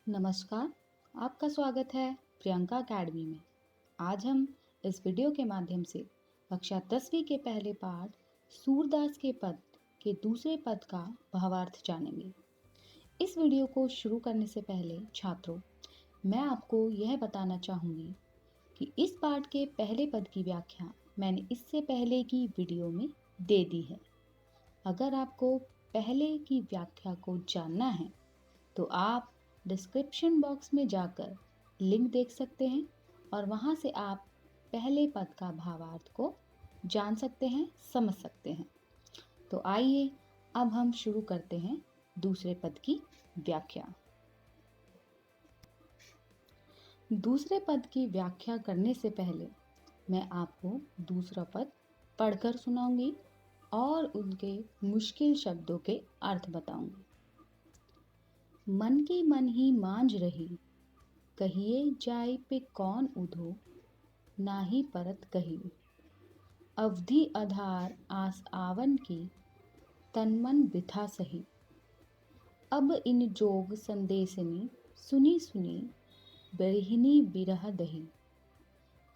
नमस्कार, आपका स्वागत है प्रियंका अकेडमी में। आज हम इस वीडियो के माध्यम से कक्षा 10वीं के पहले पाठ सूरदास के पद के दूसरे पद का भावार्थ जानेंगे। इस वीडियो को शुरू करने से पहले छात्रों, मैं आपको यह बताना चाहूँगी कि इस पाठ के पहले पद की व्याख्या मैंने इससे पहले की वीडियो में दे दी है। अगर आपको पहले की व्याख्या को जानना है तो आप डिस्क्रिप्शन बॉक्स में जाकर लिंक देख सकते हैं और वहां से आप पहले पद का भावार्थ को जान सकते हैं, समझ सकते हैं। तो आइए अब हम शुरू करते हैं दूसरे पद की व्याख्या। दूसरे पद की व्याख्या करने से पहले मैं आपको दूसरा पद पढ़कर सुनाऊंगी और उनके मुश्किल शब्दों के अर्थ बताऊंगी। मन की मन ही मांझ रही, कहिए जाय पे कौन उधो, नाही परत कही। अवधि आधार आस आवन की, तन मन बिथा सही। अब इन जोग संदेशनी, सुनी सुनी, बिरहिनी बिरह दही।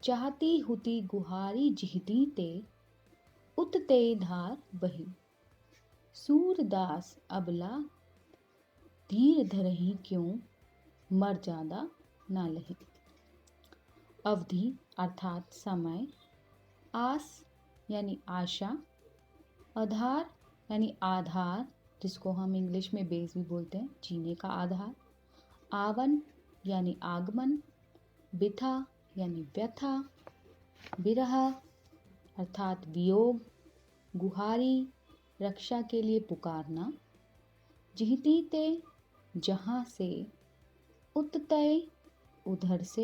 चाहती हुती गुहारी जिहती ते, उत ते धार बही। सूरदास अबला धीर धरही क्यों, मर्यादा ना लही। अवधि अर्थात समय, आस यानी आशा, आधार यानी आधार जिसको हम इंग्लिश में बेस भी बोलते हैं, जीने का आधार, आवन यानी आगमन, बिथा यानी व्यथा, बिरह अर्थात वियोग, गुहारी रक्षा के लिए पुकारना, जिहती ते जहाँ से, उत्तय उधर से,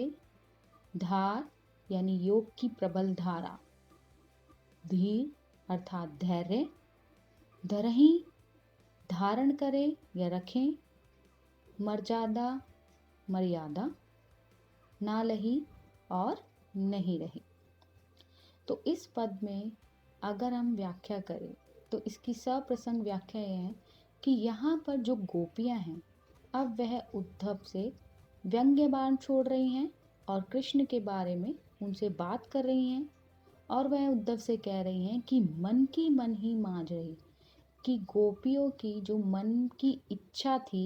धार यानी योग की प्रबल धारा, धीर अर्थात धैर्य, धरही धारण करे या रखें, मर्यादा मर्यादा, ना लही और नहीं रही। तो इस पद में अगर हम व्याख्या करें तो इसकी सप्रसंग व्याख्या यह है कि यहाँ पर जो गोपियाँ हैं अब वह उद्धव से व्यंग्य बाण छोड़ रही हैं और कृष्ण के बारे में उनसे बात कर रही हैं और वह उद्धव से कह रही हैं कि मन की मन ही मांझ रही, कि गोपियों की जो मन की इच्छा थी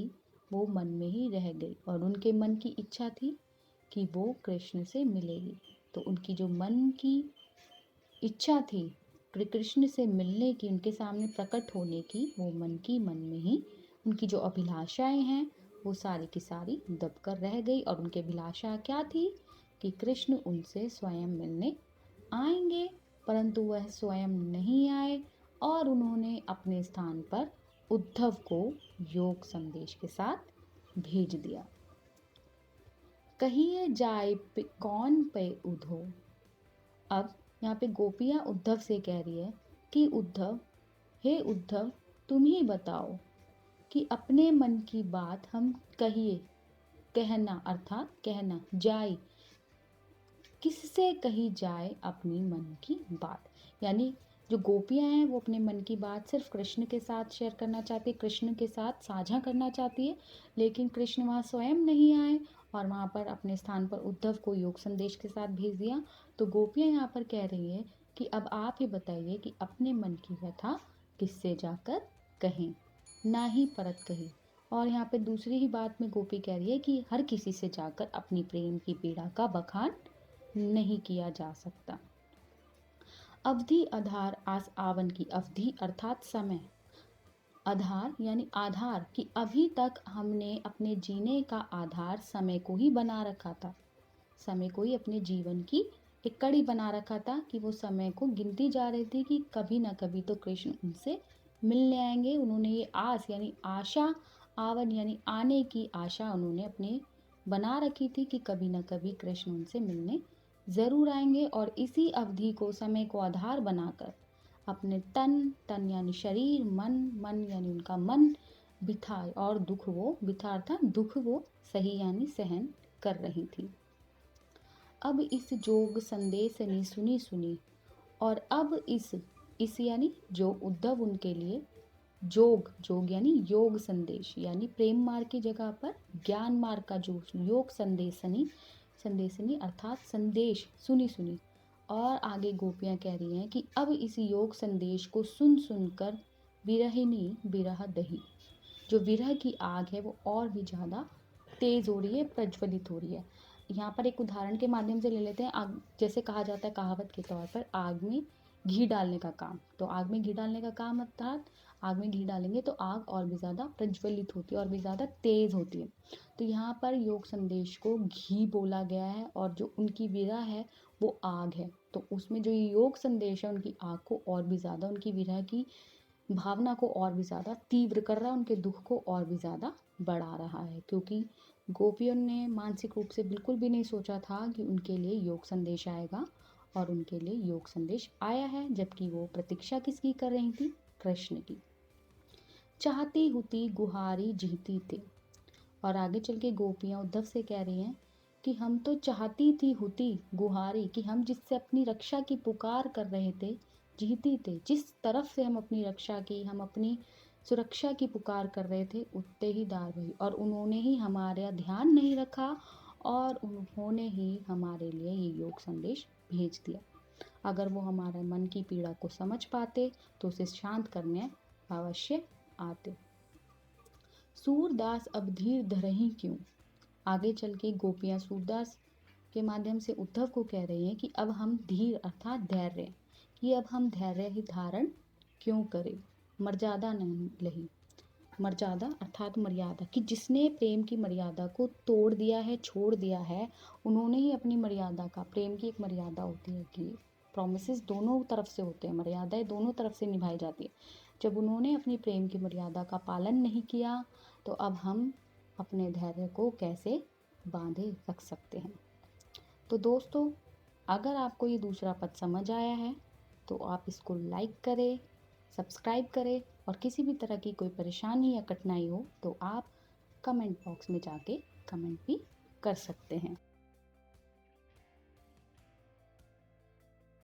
वो मन में ही रह गई और उनके मन की इच्छा थी कि वो कृष्ण से मिलेगी। तो उनकी जो मन की इच्छा थी कृष्ण से मिलने की, उनके सामने प्रकट होने की, वो मन की मन में ही उनकी जो अभिलाषाएं हैं वो सारी की सारी दबकर रह गई। और उनकी अभिलाषा क्या थी कि कृष्ण उनसे स्वयं मिलने आएंगे, परंतु वह स्वयं नहीं आए और उन्होंने अपने स्थान पर उद्धव को योग संदेश के साथ भेज दिया। कहिए जाए पे कौन पे उधो। अब यहाँ पे गोपियाँ उद्धव से कह रही है कि उद्धव, हे उद्धव, तुम ही बताओ कि अपने मन की बात हम कहिए, कहना अर्थात कहना, जाए किससे कही जाए अपनी मन की बात। यानी जो गोपियाँ हैं वो अपने मन की बात सिर्फ कृष्ण के साथ शेयर करना चाहती है, कृष्ण के साथ साझा करना चाहती है, लेकिन कृष्ण वहाँ स्वयं नहीं आए और वहाँ पर अपने स्थान पर उद्धव को योग संदेश के साथ भेज दिया। तो गोपियाँ यहाँ पर कह रही है कि अब आप ही बताइए कि अपने मन की व्यथा किससे जाकर कहें, ना ही परत कही। और यहाँ पे दूसरी ही बात में गोपी कह रही है कि हर किसी से जाकर अपनी प्रेम की पीड़ा का बखान नहीं किया जा सकता। अवधि आधार आस आवन की, अवधि अर्थात समय, आधार यानी आधार कि अभी तक हमने अपने जीने का आधार समय को ही बना रखा था, समय को ही अपने जीवन की एक कड़ी बना रखा था कि वो समय को गिनती जा रही थी कि कभी ना कभी तो कृष्ण उनसे मिलने आएंगे। उन्होंने ये आस यानी आशा, आवन यानी आने की आशा उन्होंने अपने बना रखी थी कि कभी ना कभी कृष्ण उनसे मिलने ज़रूर आएंगे। और इसी अवधि को, समय को आधार बनाकर अपने तन यानी शरीर, मन यानी उनका मन बिथाए और दुख वो बिथा अर्थात दुख वो सही यानी सहन कर रही थी। अब इस जोग संदेश यानी सुनी सुनी, और अब इस यानी जो उद्धव उनके लिए जोग, जोग यानी योग संदेश यानी प्रेम मार्ग की जगह पर ज्ञान मार्ग का जो योग संदेशनी अर्थात संदेश सुनी। और आगे गोपियाँ कह रही हैं कि अब इस योग संदेश को सुन सुनकर विरहिनी विरह दही, जो विरह की आग है वो और भी ज़्यादा तेज़ हो रही है, प्रज्वलित हो रही है। यहाँ पर एक उदाहरण के माध्यम से ले लेते हैं। आग, जैसे कहा जाता है कहावत के तौर पर, आग में घी डालने का काम। तो आग में घी डालने का काम अर्थात आग में घी डालेंगे तो आग और भी ज़्यादा प्रज्वलित होती है और भी ज़्यादा तेज़ होती है। तो यहाँ पर योग संदेश को घी बोला गया है और जो उनकी विरह है वो आग है। तो उसमें जो ये योग संदेश है उनकी आग को और भी ज़्यादा, उनकी विरह की भावना को और भी ज़्यादा तीव्र कर रहा है, उनके दुख को और भी ज़्यादा बढ़ा रहा है। क्योंकि गोपियों ने मानसिक रूप से बिल्कुल भी नहीं सोचा था कि उनके लिए योग संदेश आएगा, और उनके लिए योग संदेश आया है, जबकि वो प्रतीक्षा किसकी कर रही थी? कृष्ण की। चाहती हुती गुहारी जीती थे। और आगे चल के गोपियाँ उद्धव से कह रही हैं कि हम तो चाहती थी हुती गुहारी, कि हम जिससे अपनी रक्षा की पुकार कर रहे थे, जीती थे, जिस तरफ से हम अपनी रक्षा की, हम अपनी सुरक्षा की पुकार कर रहे थे, उतने ही दार भई, और उन्होंने ही हमारा ध्यान नहीं रखा और उन्होंने ही हमारे लिए ये योग संदेश भेज दिया। अगर वो हमारे मन की पीड़ा को समझ पाते तो उसे शांत करने अवश्य आते। सूरदास अब धीर धरहि क्यों। आगे चल के गोपियाँ सूरदास के माध्यम से उद्धव को कह रही हैं कि अब हम धीर अर्थात धैर्य, कि अब हम धैर्य ही धारण क्यों करें, मर्यादा नहीं लही। मर्यादा अर्थात मर्यादा, कि जिसने प्रेम की मर्यादा को तोड़ दिया है, छोड़ दिया है, उन्होंने ही अपनी मर्यादा का, प्रेम की एक मर्यादा होती है कि प्रॉमिसेस दोनों तरफ से होते हैं, मर्यादाएं दोनों तरफ से निभाई जाती है। जब उन्होंने अपनी प्रेम की मर्यादा का पालन नहीं किया तो अब हम अपने धैर्य को कैसे बांधे रख सकते हैं। तो दोस्तों, अगर आपको ये दूसरा पद समझ आया है तो आप इसको लाइक करें, सब्सक्राइब करें, और किसी भी तरह की कोई परेशानी या कठिनाई हो तो आप कमेंट बॉक्स में जाके कमेंट भी कर सकते हैं।